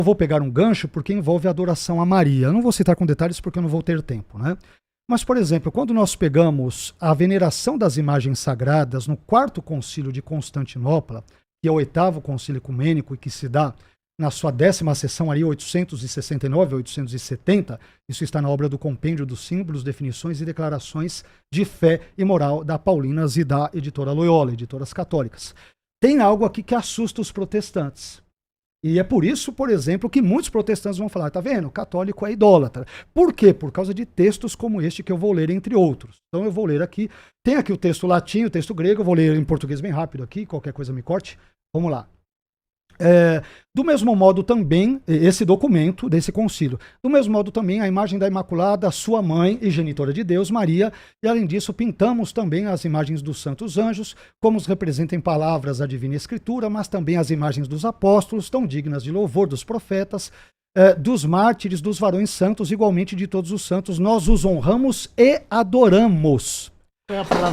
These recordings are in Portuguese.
Eu vou pegar um gancho porque envolve a adoração a Maria. Eu não vou citar com detalhes porque eu não vou ter tempo, né? Mas, por exemplo, quando nós pegamos a veneração das imagens sagradas no quarto concílio de Constantinopla, que é o oitavo concílio ecumênico e que se dá na sua 10ª sessão, ali, 869 a 870, isso está na obra do Compêndio dos Símbolos, Definições e Declarações de Fé e Moral da Paulinas e da editora Loyola, editoras católicas. Tem algo aqui que assusta os protestantes. E é por isso, por exemplo, que muitos protestantes vão falar, tá vendo? O católico é idólatra. Por quê? Por causa de textos como este que eu vou ler, entre outros. Então eu vou ler aqui, tem aqui o texto latim, o texto grego, eu vou ler em português bem rápido aqui, qualquer coisa me corte. Vamos lá. Do mesmo modo também, esse documento desse concílio, do mesmo modo também a imagem da Imaculada, sua mãe e genitora de Deus, Maria, e além disso pintamos também as imagens dos santos anjos, como os representam em palavras a Divina Escritura, mas também as imagens dos apóstolos, tão dignas de louvor dos profetas, dos mártires, dos varões santos, igualmente de todos os santos, nós os honramos e adoramos.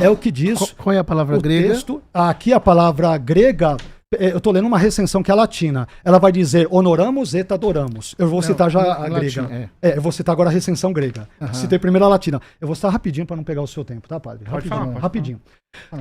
É o que diz qual é a palavra grega? Texto. Aqui a palavra grega... Eu estou lendo uma recensão que é latina. Ela vai dizer honoramos et adoramos. Eu vou citar já a grega. Latim, eu vou citar agora a recensão grega. Citei primeiro a latina. Eu vou citar rapidinho para não pegar o seu tempo, tá, padre? Rapidinho.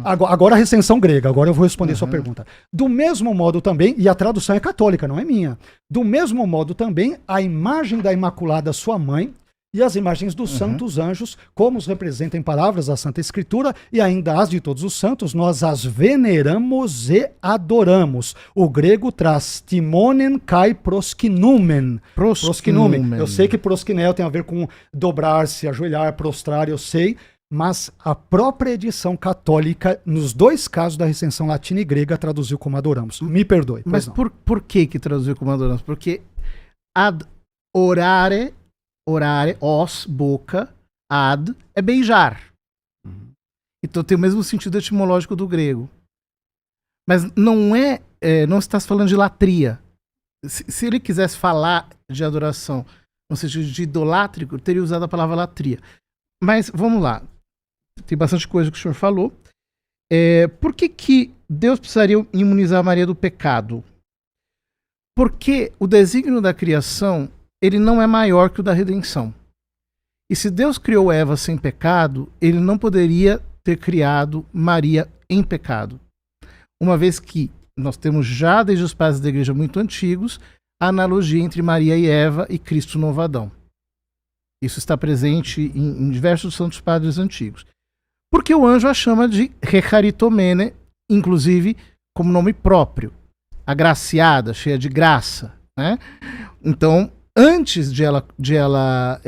Agora a recensão grega. Agora eu vou responder sua pergunta. Do mesmo modo também, e a tradução é católica, não é minha. Do mesmo modo também, a imagem da Imaculada, sua mãe, e as imagens dos santos anjos, como os representam em palavras da Santa Escritura, e ainda as de todos os santos, nós as veneramos e adoramos. O grego traz timonen kai proskinumen. Proskinumen. Eu sei que proskinel tem a ver com dobrar-se, ajoelhar, prostrar, eu sei, mas a própria edição católica, nos dois casos da recensão latina e grega, traduziu como adoramos. Me perdoe. Mas por que traduziu como adoramos? Porque orare, os, boca, ad, é beijar. Então tem o mesmo sentido etimológico do grego. Mas não está se falando de latria. Se ele quisesse falar de adoração no sentido de idolátrico, teria usado a palavra latria. Mas vamos lá. Tem bastante coisa que o senhor falou. Por que Deus precisaria imunizar Maria do pecado? Porque o desígnio da criação ele não é maior que o da redenção. E se Deus criou Eva sem pecado, ele não poderia ter criado Maria em pecado. Uma vez que nós temos já desde os padres da igreja muito antigos a analogia entre Maria e Eva e Cristo no Adão. Isso está presente em diversos santos padres antigos. Porque o anjo a chama de Recharitomene, inclusive como nome próprio. Agraciada, cheia de graça. Né? Então, antes de ela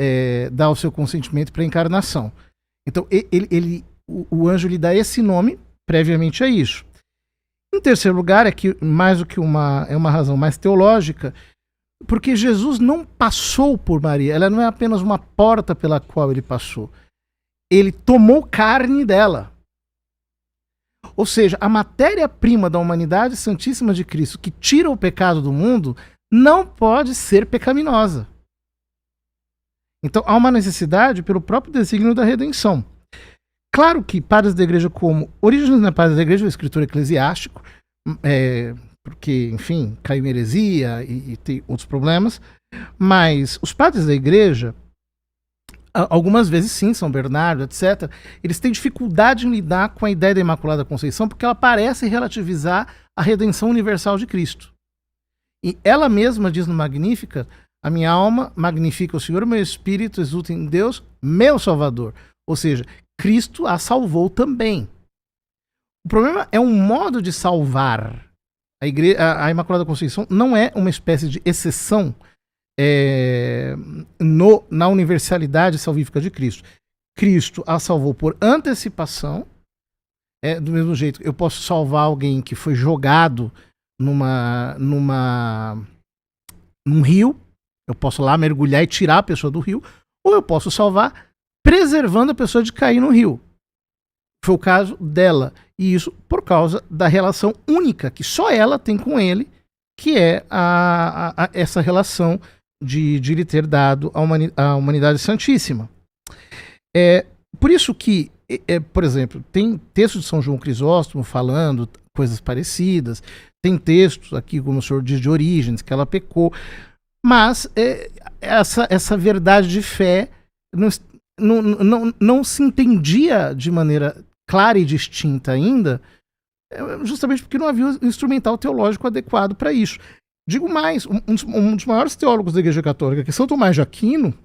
dar o seu consentimento para a encarnação. Então, o anjo lhe dá esse nome previamente a isso. Em terceiro lugar, é que mais do que uma razão mais teológica, porque Jesus não passou por Maria, ela não é apenas uma porta pela qual ele passou. Ele tomou carne dela. Ou seja, a matéria-prima da humanidade santíssima de Cristo, que tira o pecado do mundo, não pode ser pecaminosa. Então há uma necessidade pelo próprio desígnio da redenção. Claro que padres da igreja como Orígenes não é padre da igreja, é um escritor eclesiástico, porque, enfim, caiu em heresia e tem outros problemas, mas os padres da igreja, algumas vezes sim, São Bernardo, etc., eles têm dificuldade em lidar com a ideia da Imaculada Conceição porque ela parece relativizar a redenção universal de Cristo. E ela mesma diz no Magnífica, a minha alma magnifica o Senhor, meu espírito exulta em Deus, meu Salvador. Ou seja, Cristo a salvou também. O problema é um modo de salvar. A Imaculada Conceição não é uma espécie de exceção na universalidade salvífica de Cristo. Cristo a salvou por antecipação. Do mesmo jeito, eu posso salvar alguém que foi jogado num rio, eu posso lá mergulhar e tirar a pessoa do rio, ou eu posso salvar preservando a pessoa de cair no rio. Foi o caso dela, e isso por causa da relação única que só ela tem com ele, que é essa relação de lhe ter dado a humanidade santíssima. Por isso que, por exemplo, tem textos de São João Crisóstomo falando coisas parecidas, tem textos aqui, como o senhor diz, de Orígenes, que ela pecou. Mas essa verdade de fé não se entendia de maneira clara e distinta ainda, justamente porque não havia um instrumental teológico adequado para isso. Digo mais, um dos maiores teólogos da Igreja Católica, que é São Tomás de Aquino,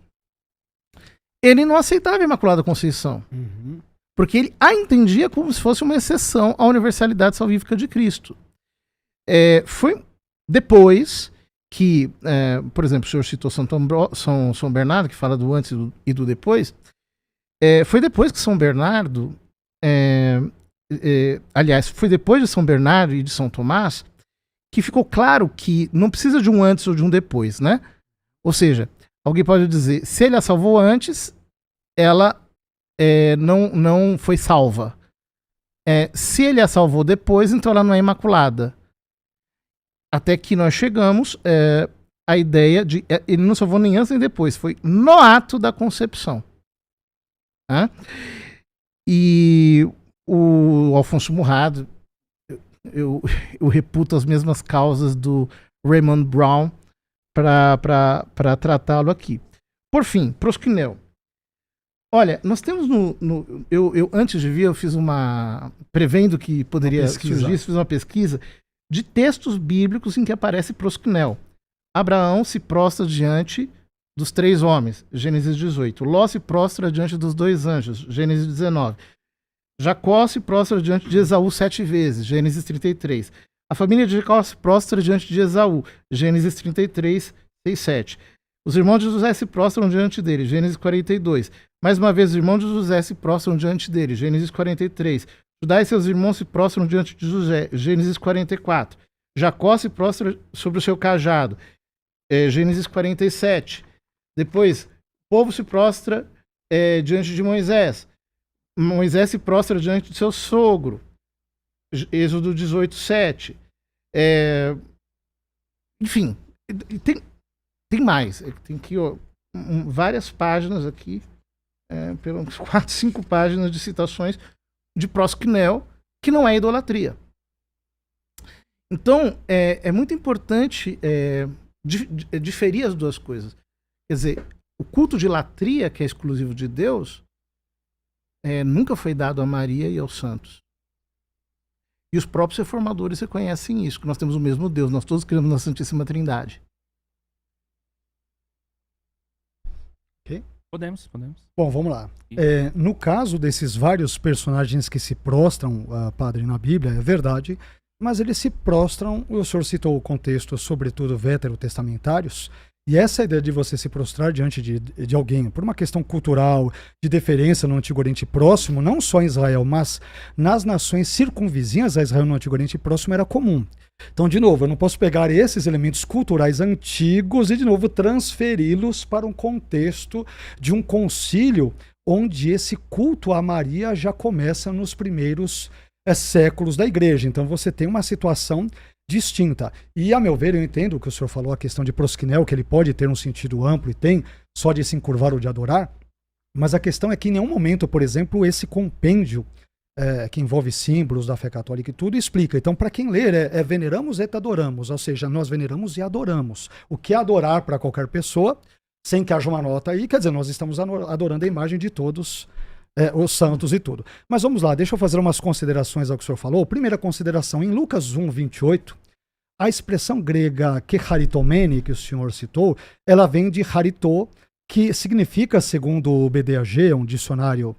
ele não aceitava a Imaculada Conceição. Uhum. Porque ele a entendia como se fosse uma exceção à universalidade salvífica de Cristo. Foi depois que, por exemplo, o senhor citou São Bernardo, que fala do antes e do depois. Foi depois que São Bernardo, aliás, foi depois de São Bernardo e de São Tomás, que ficou claro que não precisa de um antes ou de um depois, né? Ou seja, alguém pode dizer, se ele a salvou antes, ela não foi salva. Se ele a salvou depois, então ela não é imaculada. Até que nós chegamos à ideia de... ele não salvou nem antes nem depois, foi no ato da concepção. E o Alfonso Murrado, eu reputo as mesmas causas do Raymond Brown para tratá-lo aqui. Por fim, prosquinel. Olha, nós temos eu antes de vir, eu fiz prevendo que poderia surgir, fiz uma pesquisa de textos bíblicos em que aparece prosquinel. Abraão se prostra diante dos 3 homens, Gênesis 18. Ló se prostra diante dos 2 anjos, Gênesis 19. Jacó se prostra diante de Esaú 7 vezes, Gênesis 33. A família de Jacó se prostra diante de Esaú, Gênesis 33, 6, 7. Os irmãos de José se prostram diante dele, Gênesis 42. Mais uma vez, os irmãos de José se prostram diante dele, Gênesis 43. Judá e seus irmãos se prostram diante de José, Gênesis 44. Jacó se prostra sobre o seu cajado, Gênesis 47. Depois, o povo se prostra diante de Moisés. Moisés se prostra diante de seu sogro, Êxodo 18, 7. Enfim, tem mais. Tem aqui várias páginas aqui, pelas 4, 5 páginas de citações de prosquinel, que não é idolatria. Então, é muito importante diferir as duas coisas. Quer dizer, o culto de latria, que é exclusivo de Deus, nunca foi dado a Maria e aos santos. E os próprios reformadores reconhecem isso, que nós temos o mesmo Deus, nós todos cremos na Santíssima Trindade. Ok? Podemos. Bom, vamos lá. No caso desses vários personagens que se prostram, padre, na Bíblia, é verdade, mas eles se prostram, o senhor citou o contexto, sobretudo veterotestamentários, e essa ideia de você se prostrar diante de alguém, por uma questão cultural, de deferência no Antigo Oriente Próximo, não só em Israel, mas nas nações circunvizinhas a Israel no Antigo Oriente Próximo, era comum. Então, de novo, eu não posso pegar esses elementos culturais antigos e, de novo, transferi-los para um contexto de um concílio onde esse culto a Maria já começa nos primeiros séculos da igreja. Então, você tem uma situação distinta. E, a meu ver, eu entendo o que o senhor falou, a questão de prosquinel, que ele pode ter um sentido amplo e tem, só de se encurvar ou de adorar, mas a questão é que em nenhum momento, por exemplo, esse compêndio que envolve símbolos da fé católica e tudo, explica. Então, para quem ler, veneramos et adoramos, ou seja, nós veneramos e adoramos. O que é adorar para qualquer pessoa, sem que haja uma nota aí, quer dizer, nós estamos adorando a imagem de todos os santos e tudo. Mas vamos lá, deixa eu fazer umas considerações ao que o senhor falou. Primeira consideração, em Lucas 1, 28, a expressão grega kecharitomene, que o senhor citou, ela vem de charitô, que significa, segundo o BDAG, um dicionário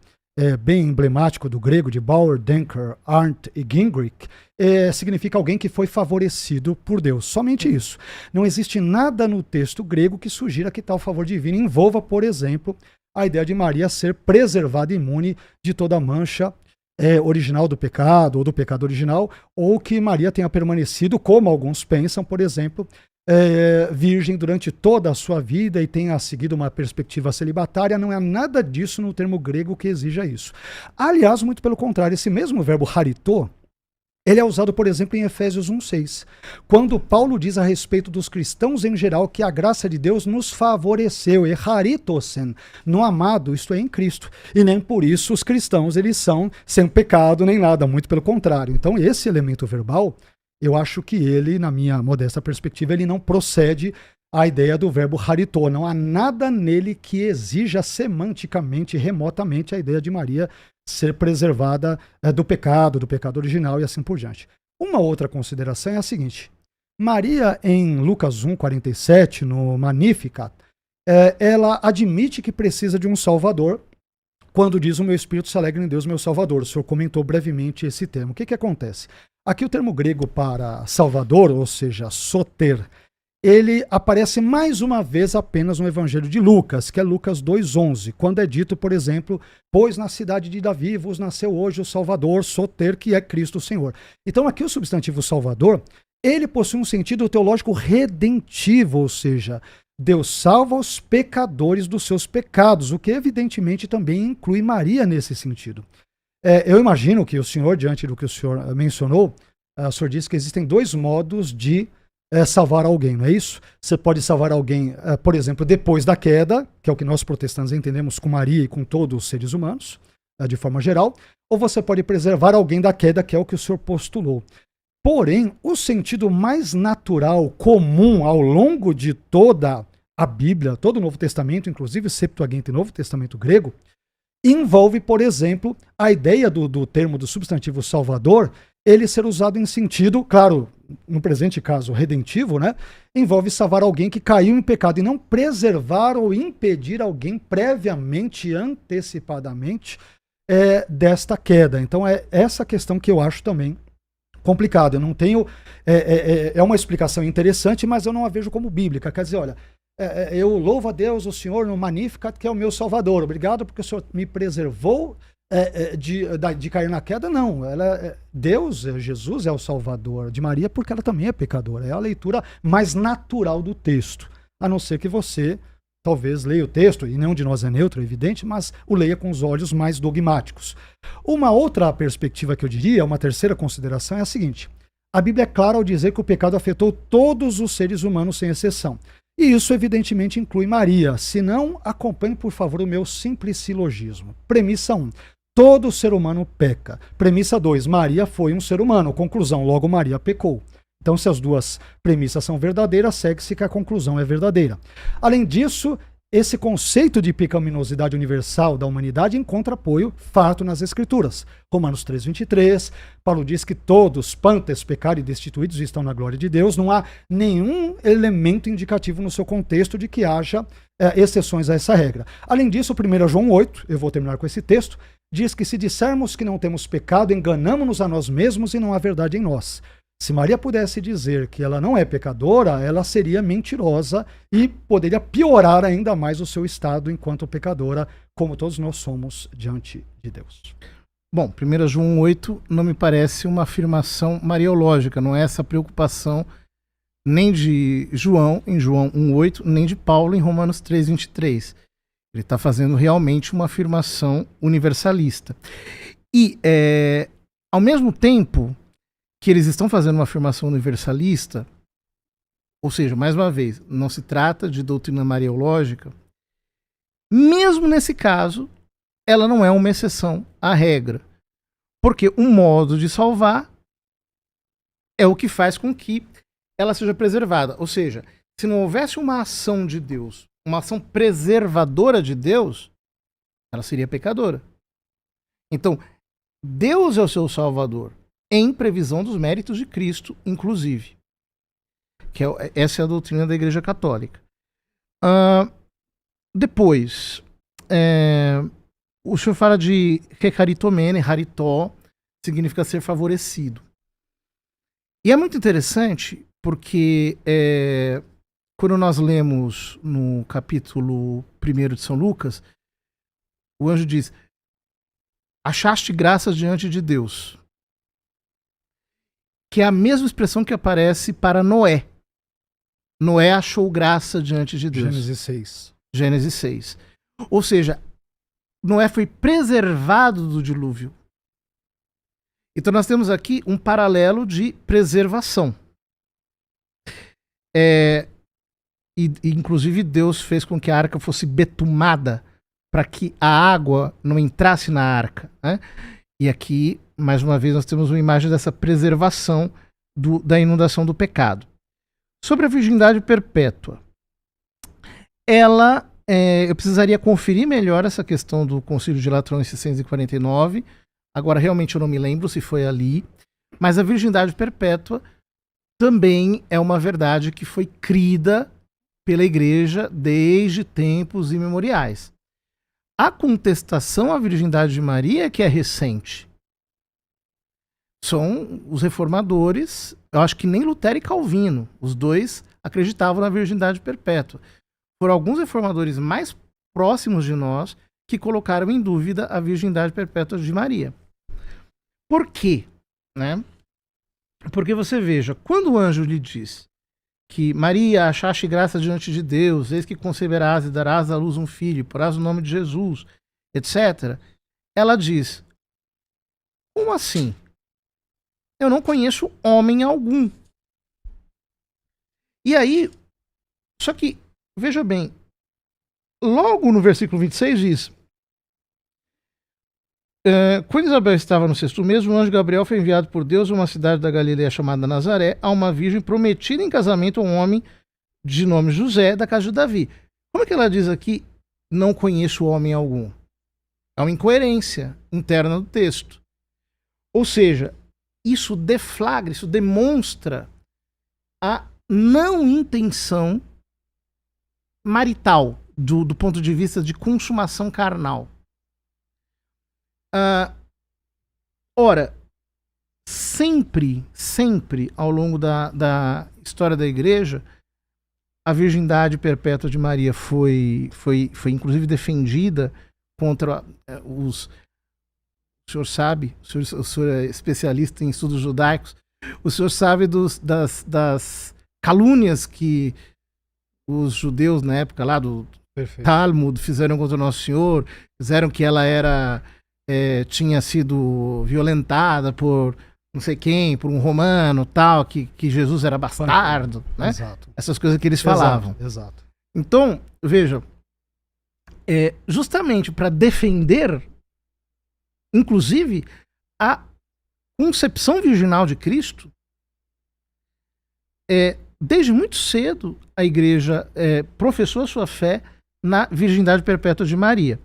bem emblemático do grego, de Bauer, Denker, Arndt e Gingrich, significa alguém que foi favorecido por Deus. Somente isso. Não existe nada no texto grego que sugira que tal favor divino envolva, por exemplo, a ideia de Maria ser preservada imune de toda mancha original do pecado, ou do pecado original, ou que Maria tenha permanecido, como alguns pensam, por exemplo, virgem durante toda a sua vida e tenha seguido uma perspectiva celibatária. Não há nada disso no termo grego que exija isso. Aliás, muito pelo contrário, esse mesmo verbo charitô, ele é usado, por exemplo, em Efésios 1,6, quando Paulo diz a respeito dos cristãos em geral que a graça de Deus nos favoreceu, e charitosen, no amado, isto é, em Cristo. E nem por isso os cristãos, eles são sem pecado nem nada, muito pelo contrário. Então, esse elemento verbal, eu acho que ele, na minha modesta perspectiva, ele não procede a ideia do verbo haritô. Não há nada nele que exija semanticamente, remotamente, a ideia de Maria ser preservada do pecado original e assim por diante. Uma outra consideração é a seguinte: Maria, em Lucas 1,47, no Magnificat, ela admite que precisa de um Salvador, quando diz: o meu espírito se alegra em Deus, meu Salvador. O senhor comentou brevemente esse termo. O que acontece? Aqui o termo grego para Salvador, ou seja, soter, ele aparece mais uma vez apenas no Evangelho de Lucas, que é Lucas 2,11, quando é dito, por exemplo, pois na cidade de Davi vos nasceu hoje o Salvador, soter, que é Cristo o Senhor. Então aqui o substantivo Salvador, ele possui um sentido teológico redentivo, ou seja, Deus salva os pecadores dos seus pecados, o que evidentemente também inclui Maria nesse sentido. Eu imagino que o senhor, diante do que o senhor mencionou, o senhor disse que existem dois modos de salvar alguém, não é isso? Você pode salvar alguém, por exemplo, depois da queda, que é o que nós protestantes entendemos com Maria e com todos os seres humanos, de forma geral, ou você pode preservar alguém da queda, que é o que o senhor postulou. Porém, o sentido mais natural, comum, ao longo de toda a Bíblia, todo o Novo Testamento, inclusive Septuaginta e Novo Testamento grego, envolve, por exemplo, a ideia do termo do substantivo Salvador, ele ser usado em sentido, claro, no presente caso, redentivo, né? Envolve salvar alguém que caiu em pecado e não preservar ou impedir alguém previamente, antecipadamente, desta queda. Então é essa questão que eu acho também complicado. Eu não tenho... É uma explicação interessante, mas eu não a vejo como bíblica. Quer dizer, olha, eu louvo a Deus, o Senhor, no Magnificat, que é o meu Salvador. Obrigado porque o Senhor me preservou de cair na queda. Não, Deus, Jesus é o Salvador de Maria porque ela também é pecadora. É a leitura mais natural do texto. A não ser que você talvez leia o texto, e nenhum de nós é neutro, é evidente, mas o leia com os olhos mais dogmáticos. Uma outra perspectiva que eu diria, uma terceira consideração, é a seguinte: a Bíblia é clara ao dizer que o pecado afetou todos os seres humanos sem exceção. E isso evidentemente inclui Maria. Se não, acompanhe por favor o meu simples silogismo. Premissa 1. Todo ser humano peca. Premissa 2. Maria foi um ser humano. Conclusão. Logo, Maria pecou. Então, se as duas premissas são verdadeiras, segue-se que a conclusão é verdadeira. Além disso, esse conceito de pecaminosidade universal da humanidade encontra apoio farto nas Escrituras. Romanos 3,23, Paulo diz que todos, pantes, pecaram e destituídos, estão na glória de Deus. Não há nenhum elemento indicativo no seu contexto de que haja exceções a essa regra. Além disso, 1 João 8, eu vou terminar com esse texto, diz que se dissermos que não temos pecado, enganamo-nos a nós mesmos e não há verdade em nós. Se Maria pudesse dizer que ela não é pecadora, ela seria mentirosa e poderia piorar ainda mais o seu estado enquanto pecadora, como todos nós somos diante de Deus. Bom, 1 João 8 não me parece uma afirmação mariológica, não é essa preocupação nem de João em João 1,8, nem de Paulo em Romanos 3,23. Ele está fazendo realmente uma afirmação universalista. E, ao mesmo tempo que eles estão fazendo uma afirmação universalista, ou seja, mais uma vez, não se trata de doutrina mariológica, mesmo nesse caso, ela não é uma exceção à regra. Porque um modo de salvar é o que faz com que ela seja preservada. Ou seja, se não houvesse uma ação de Deus, uma ação preservadora de Deus, ela seria pecadora. Então, Deus é o seu Salvador, em previsão dos méritos de Cristo, inclusive. Essa é a doutrina da Igreja Católica. Depois, o senhor fala de recaritomene, haritó, significa ser favorecido. E é muito interessante porque quando nós lemos no capítulo 1 de São Lucas, o anjo diz: achaste graças diante de Deus. Que é a mesma expressão que aparece para Noé. Noé achou graça diante de Deus. Gênesis 6. Gênesis 6. Ou seja, Noé foi preservado do dilúvio. Então nós temos aqui um paralelo de preservação. Inclusive Deus fez com que a arca fosse betumada para que a água não entrasse na arca, né? E aqui, mais uma vez, nós temos uma imagem dessa preservação da inundação do pecado. Sobre a virgindade perpétua, eu precisaria conferir melhor essa questão do Concílio de Latrão em 649. Agora, realmente, eu não me lembro se foi ali. Mas a virgindade perpétua também é uma verdade que foi crida pela Igreja desde tempos imemoriais. A contestação à virgindade de Maria é que é recente. São os reformadores, eu acho que nem Lutero e Calvino, os dois acreditavam na virgindade perpétua. Foram alguns reformadores mais próximos de nós que colocaram em dúvida a virgindade perpétua de Maria. Por quê? Né? Porque você veja, quando o anjo lhe diz que Maria, achaste graça diante de Deus, eis que conceberás e darás à luz um filho, porás o nome de Jesus, etc. Ela diz, como assim? Eu não conheço homem algum. E aí, só que, veja bem, logo no versículo 26 diz, quando Isabel estava no 6º mês, o anjo Gabriel foi enviado por Deus a uma cidade da Galileia chamada Nazaré, a uma virgem prometida em casamento a um homem de nome José, da casa de Davi. Como é que ela diz aqui, não conheço homem algum? É uma incoerência interna do texto. Ou seja, isso deflagra, isso demonstra a não intenção marital, do ponto de vista de consumação carnal. Ora, sempre ao longo da história da Igreja, a virgindade perpétua de Maria foi inclusive defendida contra os... O senhor sabe, o senhor é especialista em estudos judaicos, o senhor sabe das calúnias que os judeus na época lá do Talmud fizeram contra o Nosso Senhor, fizeram que ela tinha sido violentada por não sei quem, por um romano, tal, que Jesus era bastardo, né? Exato. Essas coisas que eles falavam. Exato. Então, veja, justamente para defender, inclusive, a concepção virginal de Cristo, desde muito cedo a Igreja professou a sua fé na virgindade perpétua de Maria.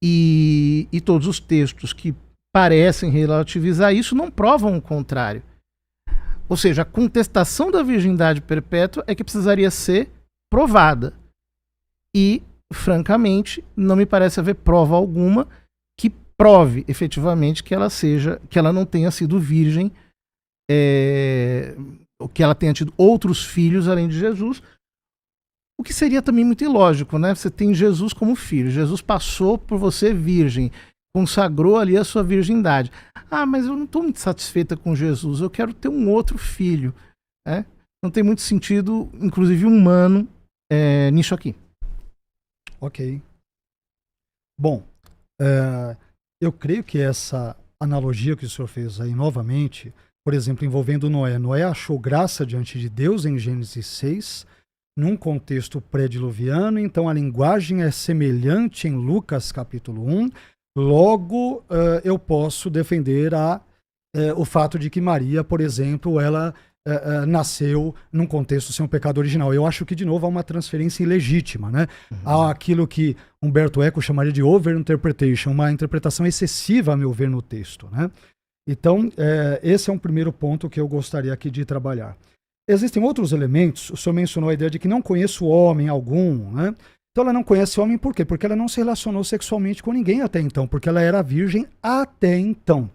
E todos os textos que parecem relativizar isso não provam o contrário. Ou seja, a contestação da virgindade perpétua é que precisaria ser provada. E, francamente, não me parece haver prova alguma que prove efetivamente que ela não tenha sido virgem, ou que ela tenha tido outros filhos além de Jesus. O que seria também muito ilógico, né? Você tem Jesus como filho. Jesus passou por você virgem, consagrou ali a sua virgindade. Ah, mas eu não estou muito satisfeita com Jesus, eu quero ter um outro filho. Né? Não tem muito sentido, inclusive humano, nisso aqui. Ok. Bom, eu creio que essa analogia que o senhor fez aí novamente, por exemplo, envolvendo Noé. Noé achou graça diante de Deus em Gênesis 6, num contexto pré-diluviano, então a linguagem é semelhante em Lucas capítulo 1, logo eu posso defender o fato de que Maria, por exemplo, ela nasceu num contexto sem um pecado original. Eu acho que, de novo, há uma transferência ilegítima, né? Há aquilo que Humberto Eco chamaria de overinterpretation, uma interpretação excessiva, a meu ver, no texto, né? Então, esse é um primeiro ponto que eu gostaria aqui de trabalhar. Existem outros elementos, o senhor mencionou a ideia de que não conheço homem algum, né? Então ela não conhece homem por quê? Porque ela não se relacionou sexualmente com ninguém até então, porque ela era virgem até então.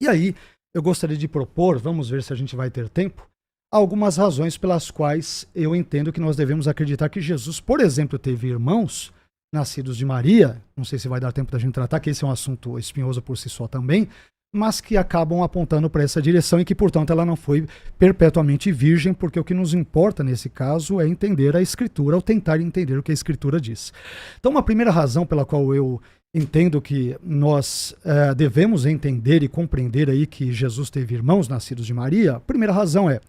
E aí, eu gostaria de propor, vamos ver se a gente vai ter tempo, algumas razões pelas quais eu entendo que nós devemos acreditar que Jesus, por exemplo, teve irmãos nascidos de Maria, não sei se vai dar tempo da gente tratar, que esse é um assunto espinhoso por si só também, mas que acabam apontando para essa direção e que, portanto, ela não foi perpetuamente virgem, porque o que nos importa nesse caso é entender a Escritura, ou tentar entender o que a Escritura diz. Então, uma primeira razão pela qual eu entendo que nós devemos entender e compreender aí que Jesus teve irmãos nascidos de Maria, a primeira razão é,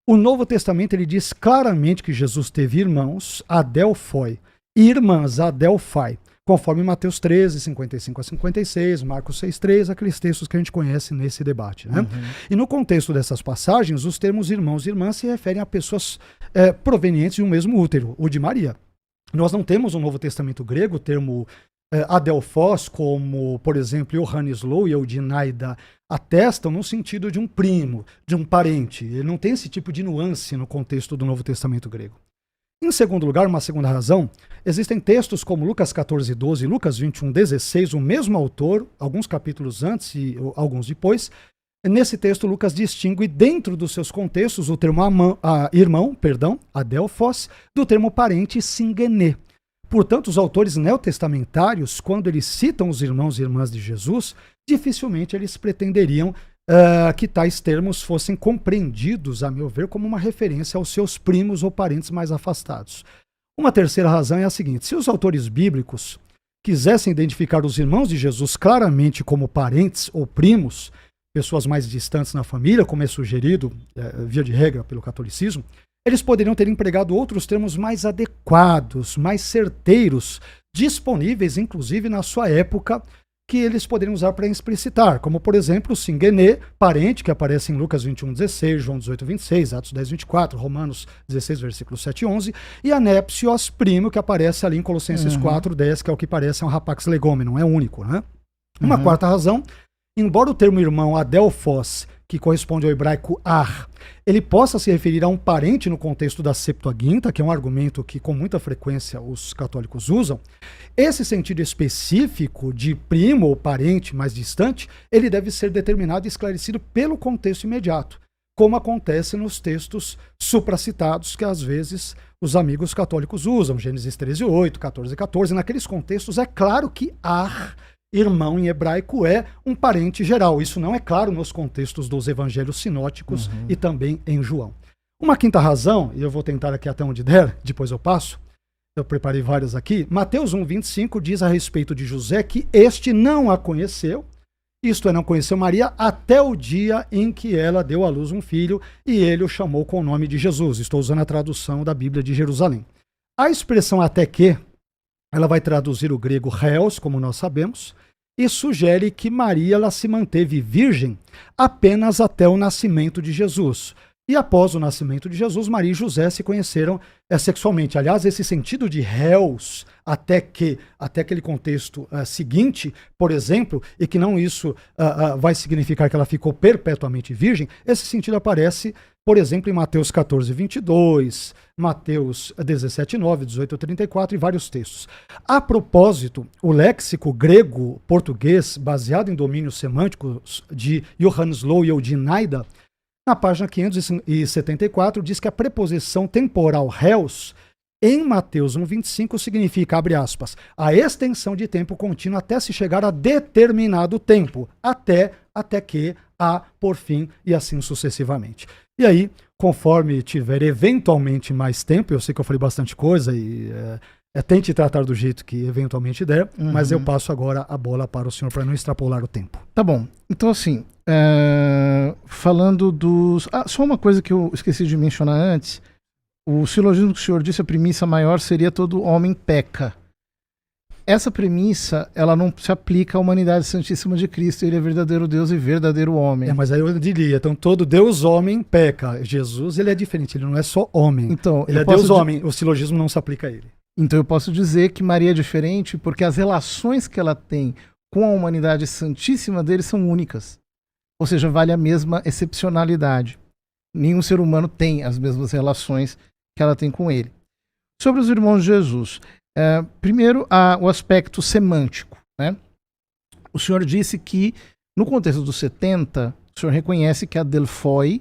o Novo Testamento ele diz claramente que Jesus teve irmãos, adelphoi, e irmãs, adelphai, conforme Mateus 13, 55 a 56, Marcos 6,3, aqueles textos que a gente conhece nesse debate. Né? E no contexto dessas passagens, os termos irmãos e irmãs se referem a pessoas provenientes de um mesmo útero, o de Maria. Nós não temos no Novo Testamento grego o termo adelphos, como, por exemplo, Johannes Low e Eudinaida atestam no sentido de um primo, de um parente. Ele não tem esse tipo de nuance no contexto do Novo Testamento grego. Em segundo lugar, uma segunda razão, existem textos como Lucas 14:12 e Lucas 21:16, o mesmo autor, alguns capítulos antes e alguns depois. Nesse texto, Lucas distingue dentro dos seus contextos o termo irmão, adelphos, do termo parente, singene. Portanto, os autores neotestamentários, quando eles citam os irmãos e irmãs de Jesus, dificilmente eles pretenderiam que tais termos fossem compreendidos, a meu ver, como uma referência aos seus primos ou parentes mais afastados. Uma terceira razão é a seguinte: se os autores bíblicos quisessem identificar os irmãos de Jesus claramente como parentes ou primos, pessoas mais distantes na família, como é sugerido, via de regra, pelo catolicismo, eles poderiam ter empregado outros termos mais adequados, mais certeiros, disponíveis, inclusive, na sua época, que eles poderiam usar para explicitar, como, por exemplo, o singene, parente, que aparece em Lucas 21:16, João 18:26, Atos 10:24, Romanos 16, versículos 7 e 11, e anepsios, primo, que aparece ali em Colossenses 4:10, que é o que parece um rapax legome, não é único, né? Uma quarta razão, embora o termo irmão adelphos, que corresponde ao hebraico ar, ele possa se referir a um parente no contexto da Septuaginta, que é um argumento que com muita frequência os católicos usam, esse sentido específico de primo ou parente mais distante, ele deve ser determinado e esclarecido pelo contexto imediato, como acontece nos textos supracitados que às vezes os amigos católicos usam, Gênesis 13:8, 14:14, naqueles contextos é claro que ar, irmão em hebraico, é um parente geral. Isso não é claro nos contextos dos evangelhos sinóticos e também em João. Uma quinta razão, e eu vou tentar aqui até onde der, depois eu passo, eu preparei várias aqui. Mateus 1:25 diz a respeito de José que este não a conheceu, isto é, não conheceu Maria até o dia em que ela deu à luz um filho e ele o chamou com o nome de Jesus. Estou usando a tradução da Bíblia de Jerusalém. A expressão até que, ela vai traduzir o grego reos, como nós sabemos, e sugere que Maria ela se manteve virgem apenas até o nascimento de Jesus. E após o nascimento de Jesus, Maria e José se conheceram sexualmente. Aliás, esse sentido de réus até aquele contexto seguinte, por exemplo, e que não isso vai significar que ela ficou perpetuamente virgem, esse sentido aparece, por exemplo, em Mateus 14:22, Mateus 17:9, 18:34 e vários textos. A propósito, o léxico grego-português, baseado em domínios semânticos de Johannes Low e Eudinaida, na página 574, diz que a preposição temporal réus em Mateus 1:25 significa, abre aspas, a extensão de tempo contínuo até se chegar a determinado tempo, até que há por fim e assim sucessivamente. E aí, conforme tiver eventualmente mais tempo, eu sei que eu falei bastante coisa e tente tratar do jeito que eventualmente der, mas eu passo agora a bola para o senhor para não extrapolar o tempo. Tá bom. Então, assim, falando dos... só uma coisa que eu esqueci de mencionar antes. O silogismo que o senhor disse, a premissa maior seria todo homem peca. Essa premissa, ela não se aplica à humanidade santíssima de Cristo. Ele é verdadeiro Deus e verdadeiro homem. Mas aí eu diria, então todo Deus homem peca. Jesus, ele é diferente, ele não é só homem. Então, ele é Deus homem, o silogismo não se aplica a ele. Então eu posso dizer que Maria é diferente porque as relações que ela tem com a humanidade santíssima dele são únicas. Ou seja, vale a mesma excepcionalidade. Nenhum ser humano tem as mesmas relações que ela tem com ele. Sobre os irmãos de Jesus, primeiro o aspecto semântico, né? O senhor disse que no contexto dos 70, o senhor reconhece que a Delphoi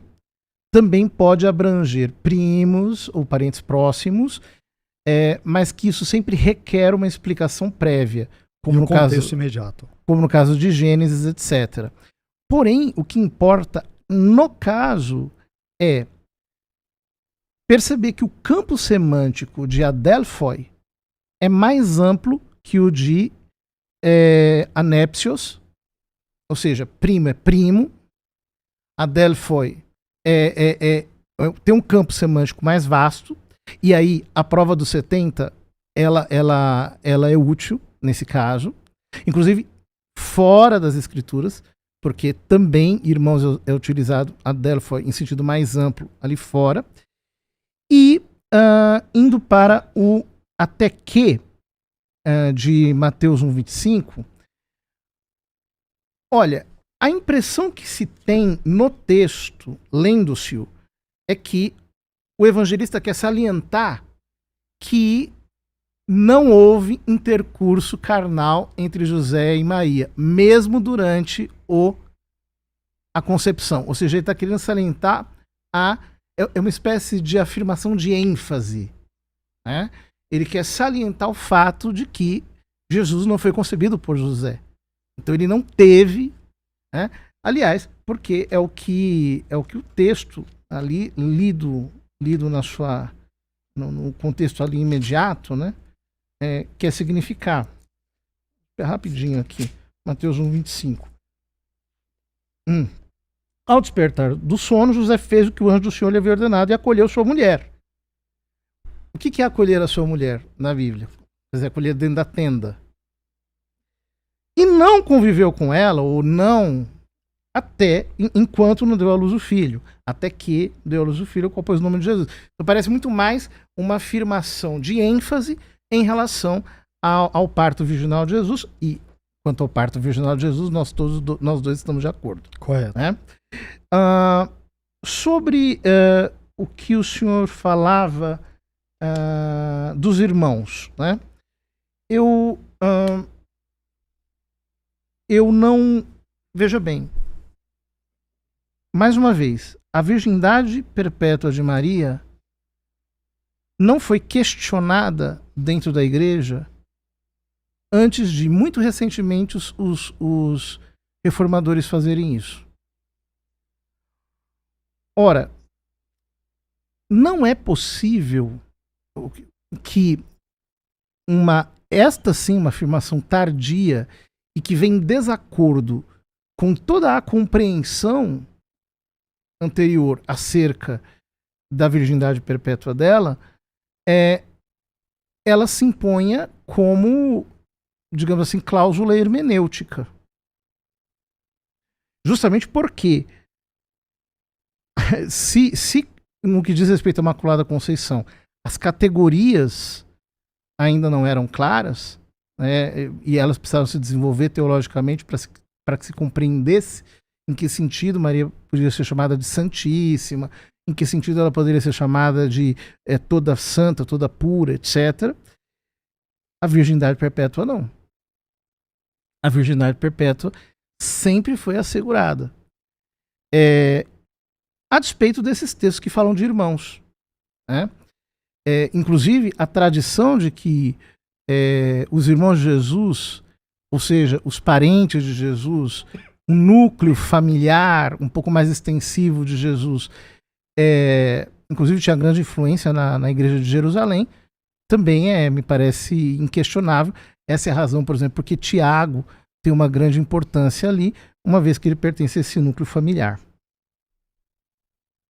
também pode abranger primos ou parentes próximos, mas que isso sempre requer uma explicação prévia, como no contexto imediato, como no caso de Gênesis, etc. Porém, o que importa no caso é perceber que o campo semântico de adelphoi é mais amplo que o de anepsios, ou seja, primo é primo, adelphoi tem um campo semântico mais vasto, e aí a prova dos 70 ela é útil nesse caso, inclusive fora das escrituras, porque também irmãos é utilizado adelphoi em sentido mais amplo ali fora. E indo para até que, de Mateus 1,25, olha, a impressão que se tem no texto, lendo-se-o, é que o evangelista quer salientar que não houve intercurso carnal entre José e Maria, mesmo durante a concepção. Ou seja, ele está querendo salientar é uma espécie de afirmação de ênfase, né? Ele quer salientar o fato de que Jesus não foi concebido por José. Então ele não teve, né? Aliás, porque é o que o texto ali lido no contexto ali imediato, né? Quer significar. Rapidinho aqui, Mateus 1,25. Ao despertar do sono, José fez o que o anjo do Senhor lhe havia ordenado e acolheu sua mulher. O que é acolher a sua mulher na Bíblia? Quer dizer, acolher dentro da tenda. E não conviveu com ela, ou não, até enquanto não deu à luz o filho. Até que deu à luz o filho, qual pôs o nome de Jesus. Então parece muito mais uma afirmação de ênfase em relação ao parto virginal de Jesus. E quanto ao parto virginal de Jesus, nós dois estamos de acordo. Correto. Né? Sobre o que o senhor falava dos irmãos, né? Eu não... Veja bem, mais uma vez, a virgindade perpétua de Maria não foi questionada dentro da igreja antes de, muito recentemente, os reformadores fazerem isso. Ora, não é possível que esta sim, uma afirmação tardia e que vem em desacordo com toda a compreensão anterior acerca da virgindade perpétua dela, ela se imponha como, digamos assim, cláusula hermenêutica. Justamente porque se no que diz respeito à Imaculada Conceição, as categorias ainda não eram claras, né, e elas precisavam se desenvolver teologicamente para que se compreendesse em que sentido Maria poderia ser chamada de Santíssima, em que sentido ela poderia ser chamada de toda santa, toda pura, etc. A virgindade perpétua não. A virgindade perpétua sempre foi assegurada. A despeito desses textos que falam de irmãos, né? Inclusive, a tradição de que os irmãos de Jesus, ou seja, os parentes de Jesus, um núcleo familiar um pouco mais extensivo de Jesus, inclusive tinha grande influência na igreja de Jerusalém, também me parece inquestionável. Essa é a razão, por exemplo, porque Tiago tem uma grande importância ali, uma vez que ele pertence a esse núcleo familiar.